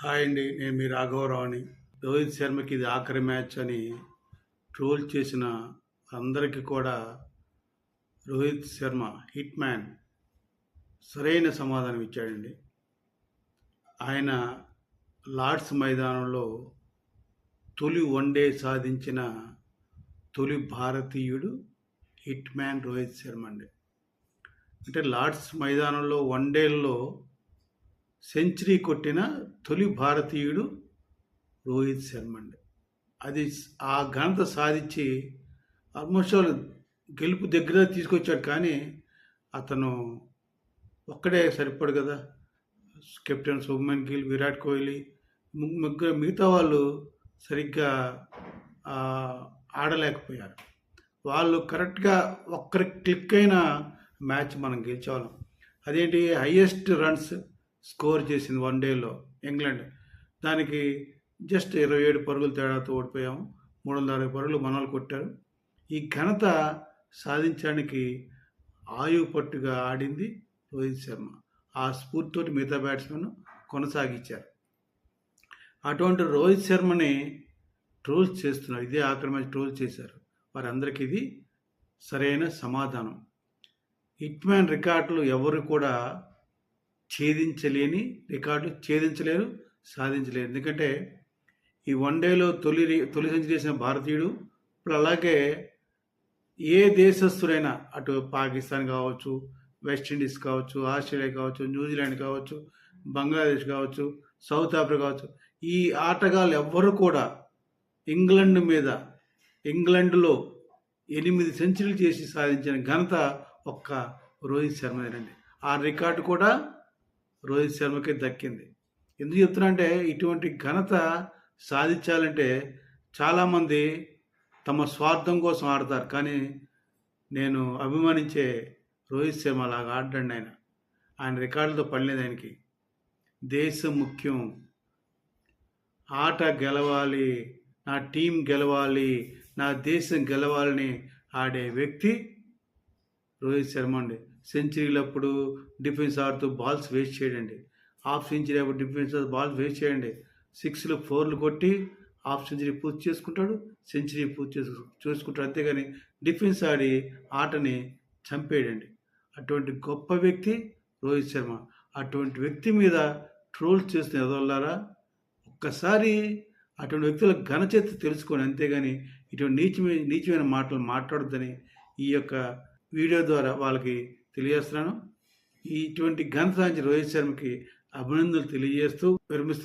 Hi అండి, నేను మీ రాఘవరావుని. రోహిత్ శర్మకి ఇది ఆఖరి మ్యాచ్ అని ట్రోల్ చేసిన అందరికీ కూడా రోహిత్ శర్మ హిట్ మ్యాన్ సరైన సమాధానం ఇచ్చాడండి. ఆయన లార్డ్స్ మైదానంలో తొలి వన్డే సాధించిన తొలి భారతీయుడు హిట్ మ్యాన్ రోహిత్ శర్మ అండి. అంటే లార్డ్స్ మైదానంలో వన్డేల్లో సెంచరీ కొట్టిన తొలి భారతీయుడు రోహిత్ శర్మ అండి. అది ఆ ఘనత సాధించి ఆల్మోస్ట్ ఆల్ గెలుపు దగ్గర తీసుకొచ్చాడు. కానీ అతను ఒక్కడే సరిపడు కదా. కెప్టెన్ శుభ్మన్ గిల్, విరాట్ కోహ్లీ, ముగ్గురు మిగతా వాళ్ళు సరిగ్గా ఆడలేకపోయారు. వాళ్ళు కరెక్ట్గా ఒక్కరి క్లిక్ అయిన మ్యాచ్ మనం గెలిచేవాళ్ళం. అదేంటి, హైయెస్ట్ రన్స్ స్కోర్ చేసింది వన్ డేలో ఇంగ్లాండ్. దానికి జస్ట్ 27 పరుగుల తేడాతో ఓడిపోయాము. 360 పరుగులు మనోళ్ళు కొట్టారు. ఈ ఘనత సాధించడానికి ఆయువు పట్టుగా ఆడింది రోహిత్ శర్మ. ఆ స్ఫూర్తితోటి మిగతా బ్యాట్స్మెన్ కొనసాగించారు. అటువంటి రోహిత్ శర్మని ట్రోల్స్ చేస్తున్నారు. ఇదే ఆఖరి మ్యాచ్ ట్రోల్ చేశారు. వారందరికీ ఇది సరైన సమాధానం. హిట్ మ్యాన్ రికార్డులు ఎవరు కూడా ఛేదించలేరు, సాధించలేరు. ఎందుకంటే ఈ వన్డేలో తొలి సెంచరీ చేసిన భారతీయుడు. ఇప్పుడు అలాగే ఏ దేశస్తుడైనా, అటు పాకిస్తాన్ కావచ్చు, వెస్టిండీస్ కావచ్చు, ఆస్ట్రేలియా కావచ్చు, న్యూజిలాండ్ కావచ్చు, బంగ్లాదేశ్ కావచ్చు, సౌత్ ఆఫ్రికా కావచ్చు, ఈ ఆటగాళ్ళు ఎవ్వరు కూడా ఇంగ్లాండ్లో 8 సెంచరీలు చేసి సాధించిన ఘనత ఒక్క రోహిత్ శర్మదేనండి. ఆ రికార్డు కూడా రోహిత్ శర్మకే దక్కింది. ఎందుకు చెప్తున్నా అంటే, ఇటువంటి ఘనత సాధించాలంటే చాలామంది తమ స్వార్థం కోసం ఆడతారు. కానీ నేను అభిమానించే రోహిత్ శర్మ అలాగా ఆడండి. ఆయన రికార్డులతో పడలేదు. ఆయనకి దేశం ముఖ్యం, ఆట గెలవాలి, నా టీం గెలవాలి, నా దేశం గెలవాలని ఆడే వ్యక్తి రోహిత్ శర్మ అండి. సెంచరీలప్పుడు డిఫెన్స్ ఆడుతూ బాల్స్ వేస్ట్ చేయడండి. హాఫ్ సెంచరీ అప్పుడు డిఫెన్స్ బాల్స్ వేస్ట్ చేయండి. 6లు 4లు కొట్టి హాఫ్ సెంచరీ పూర్తి చేసుకుంటాడు, సెంచరీ పూర్తి చేసుకుంటాడు. అంతేగాని డిఫెన్స్ ఆడి ఆటని చంపేయడండి. అటువంటి గొప్ప వ్యక్తి రోహిత్ శర్మ. అటువంటి వ్యక్తి మీద ట్రోల్ చేస్తున్న ఎదవల్లారా, ఒక్కసారి అటువంటి వ్యక్తుల ఘనచేత తెలుసుకోండి. అంతేగాని ఇటువంటి నీచమైన మాటలు మాట్లాడొద్దని ఈ యొక్క వీడియో ద్వారా వాళ్ళకి తెలియజేస్తున్నాను. ఇటువంటి ఘనత సాధించిన రోహిత్ శర్మకి అభినందనలు తెలియజేస్తూ విరమిస్తున్నాను.